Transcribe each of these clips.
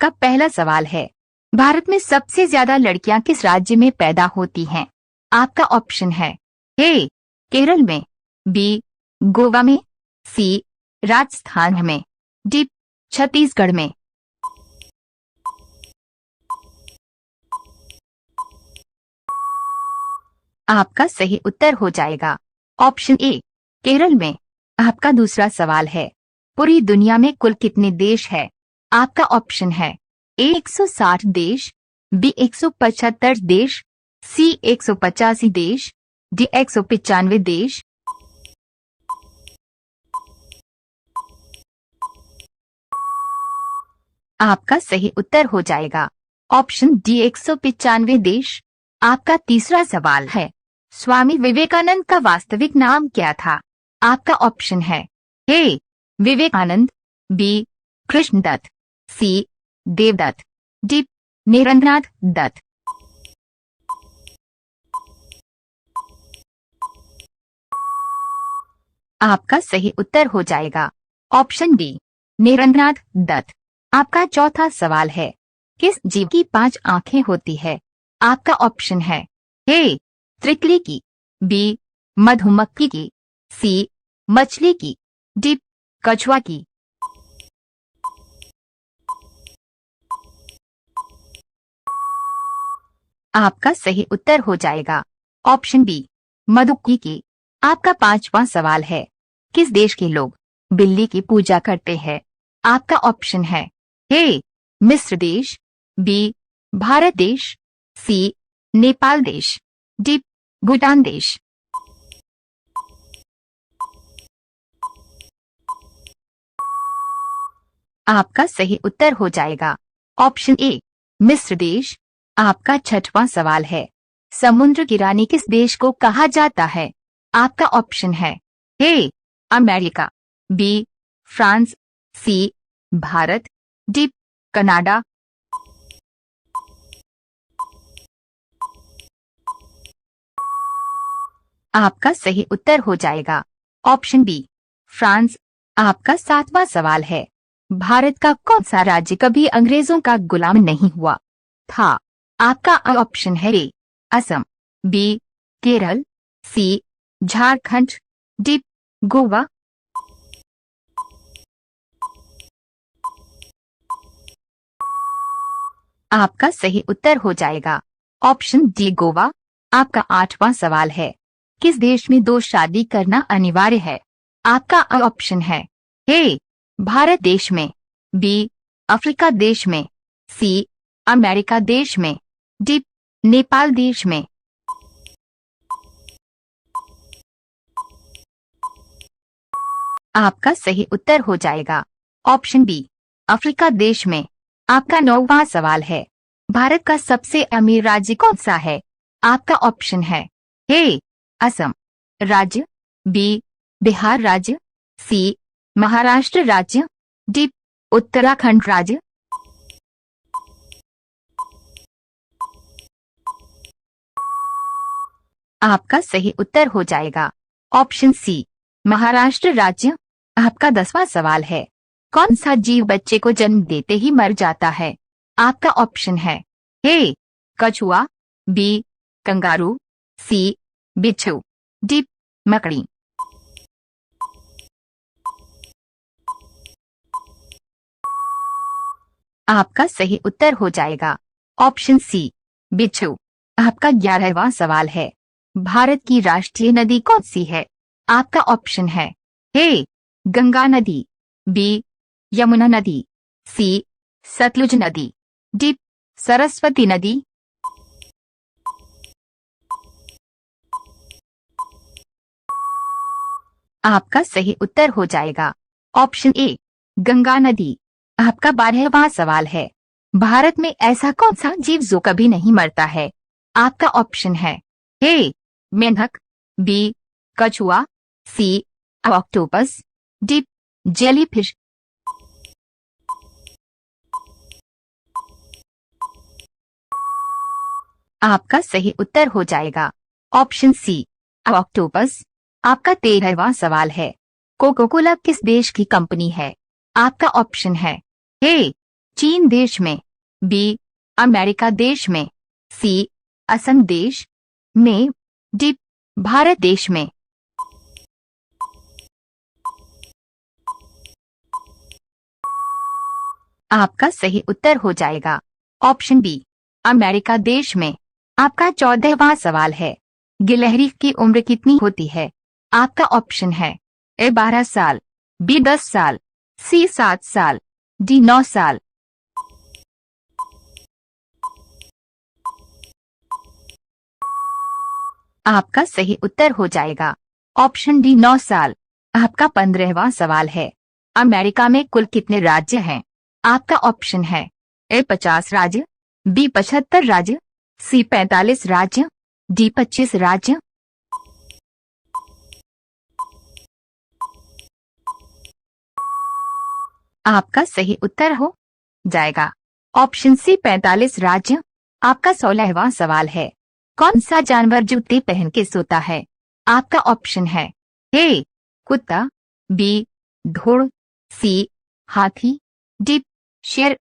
आपका पहला सवाल है, भारत में सबसे ज्यादा लड़कियां किस राज्य में पैदा होती हैं? आपका ऑप्शन है ए केरल में, बी गोवा में, सी राजस्थान में, डी छत्तीसगढ़ में। आपका सही उत्तर हो जाएगा ऑप्शन ए केरल में। आपका दूसरा सवाल है, पूरी दुनिया में कुल कितने देश है? आपका ऑप्शन है ए 160 देश, बी 175 देश, सी 185 देश, डी 195 देश। आपका सही उत्तर हो जाएगा ऑप्शन डी 195 देश। आपका तीसरा सवाल है, स्वामी विवेकानंद का वास्तविक नाम क्या था? आपका ऑप्शन है ए विवेकानंद, बी कृष्णदत्त, सी देवदत्त, डी निरेंद्रनाथ दत्त। आपका सही उत्तर हो जाएगा ऑप्शन डी निरेंद्रनाथ दत्त। आपका चौथा सवाल है, किस जीव की 5 आंखें होती है? आपका ऑप्शन है ए तितली की, बी मधुमक्खी की, सी मछली की, डी कछुआ की। आपका सही उत्तर हो जाएगा ऑप्शन बी मधुमक्खी की। आपका पांचवा सवाल है, किस देश के लोग बिल्ली की पूजा करते हैं? आपका ऑप्शन है ए मिस्र देश, बी भारत देश, सी नेपाल देश, डी भूटान देश। आपका सही उत्तर हो जाएगा ऑप्शन ए मिस्र देश। आपका छठवां सवाल है, समुद्र की रानी किस देश को कहा जाता है? आपका ऑप्शन है A America, B France, C Bharat, D Canada. आपका सही उत्तर हो जाएगा ऑप्शन बी फ्रांस। आपका सातवां सवाल है, भारत का कौन सा राज्य कभी अंग्रेजों का गुलाम नहीं हुआ था? आपका ऑप्शन है ए असम, बी केरल, सी झारखंड, डी गोवा। आपका सही उत्तर हो जाएगा ऑप्शन डी गोवा। आपका आठवां सवाल है, किस देश में 2 शादी करना अनिवार्य है? आपका ऑप्शन है ए भारत देश में, बी अफ्रीका देश में, सी अमेरिका देश में, डी नेपाल देश में। आपका सही उत्तर हो जाएगा ऑप्शन बी अफ्रीका देश में। आपका 9वां सवाल है, भारत का सबसे अमीर राज्य कौन सा है? आपका ऑप्शन है ए असम राज्य, बी बिहार राज्य, सी महाराष्ट्र राज्य, डी उत्तराखंड राज्य। आपका सही उत्तर हो जाएगा ऑप्शन सी महाराष्ट्र राज्य। आपका 10वां सवाल है, कौन सा जीव बच्चे को जन्म देते ही मर जाता है? आपका ऑप्शन है ए कछुआ, बी कंगारू, सी बिच्छू, डी मकड़ी। आपका सही उत्तर हो जाएगा ऑप्शन सी बिच्छू। आपका 11वां सवाल है, भारत की राष्ट्रीय नदी कौन सी है? आपका ऑप्शन है ए गंगा नदी, बी यमुना नदी, सी सतलुज नदी, डी सरस्वती नदी। आपका सही उत्तर हो जाएगा ऑप्शन ए गंगा नदी। आपका 12वां सवाल है, भारत में ऐसा कौन सा जीव जो कभी नहीं मरता है? आपका ऑप्शन है ए मेंढक, बी कछुआ, सी ऑक्टोपस, डी जेलीफिश। आपका सही उत्तर हो जाएगा ऑप्शन सी ऑक्टोपस। आपका 13वां सवाल है, कोको कोला किस देश की कंपनी है? आपका ऑप्शन है ए चीन देश में, बी अमेरिका देश में, सी असम देश में, डी भारत देश में। आपका सही उत्तर हो जाएगा ऑप्शन बी अमेरिका देश में। आपका 14वां सवाल है, गिलहरी की उम्र कितनी होती है? आपका ऑप्शन है ए 12 साल, बी 10 साल, सी 7 साल, डी 9 साल। आपका सही उत्तर हो जाएगा ऑप्शन डी 9 साल। आपका 15वां सवाल है, अमेरिका में कुल कितने राज्य हैं? आपका ऑप्शन है ए 50 राज्य, बी 75 राज्य, सी 45 राज्य, डी 25 राज्य। आपका सही उत्तर हो जाएगा ऑप्शन सी 45 राज्य। आपका 16वां सवाल है, कौन सा जानवर जूते पहन के सोता है? आपका ऑप्शन है ए कुत्ता, बी ढोर, सी हाथी, डी शेर।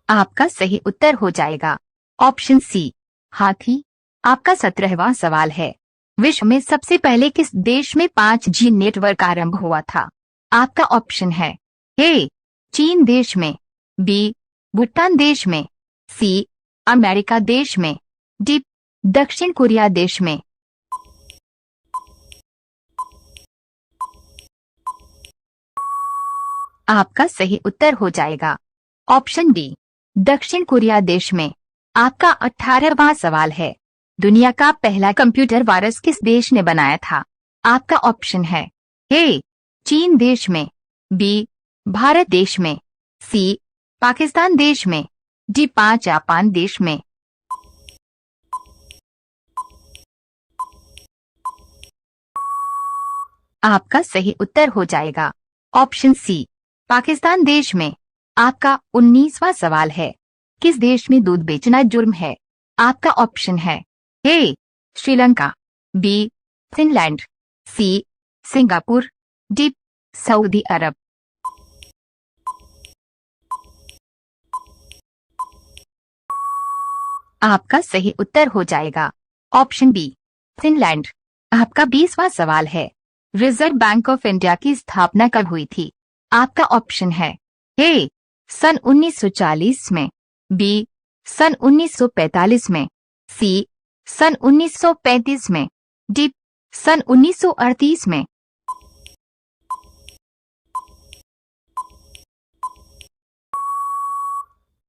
आपका सही उत्तर हो जाएगा ऑप्शन सी हाथी। आपका 17वां सवाल है, विश्व में सबसे पहले किस देश में 5G नेटवर्क आरंभ हुआ था? आपका ऑप्शन है ए चीन देश में, बी भूटान देश में, सी अमेरिका देश में, डी दक्षिण कोरिया देश में। आपका सही उत्तर हो जाएगा ऑप्शन डी दक्षिण कोरिया देश में। आपका 18वां सवाल है, दुनिया का पहला कंप्यूटर वायरस किस देश ने बनाया था? आपका ऑप्शन है ए चीन देश में, बी भारत देश में, सी पाकिस्तान देश में, डी 5 जापान देश में। आपका सही उत्तर हो जाएगा ऑप्शन सी पाकिस्तान देश में। आपका 19वां सवाल है, किस देश में दूध बेचना जुर्म है? आपका ऑप्शन है A Sri Lanka, B Finland, C Singapore, D Saudi Arab. आपका सही उत्तर हो जाएगा ऑप्शन बी फिनलैंड। आपका 20वां सवाल है, रिजर्व बैंक ऑफ इंडिया की स्थापना कब हुई थी? आपका ऑप्शन है ए सन 1940 में, बी सन 1945 में, सी सन 1935 में, डी सन 1938 में।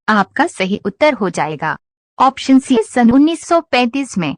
आपका सही उत्तर हो जाएगा ऑप्शन सी सन 1935 में।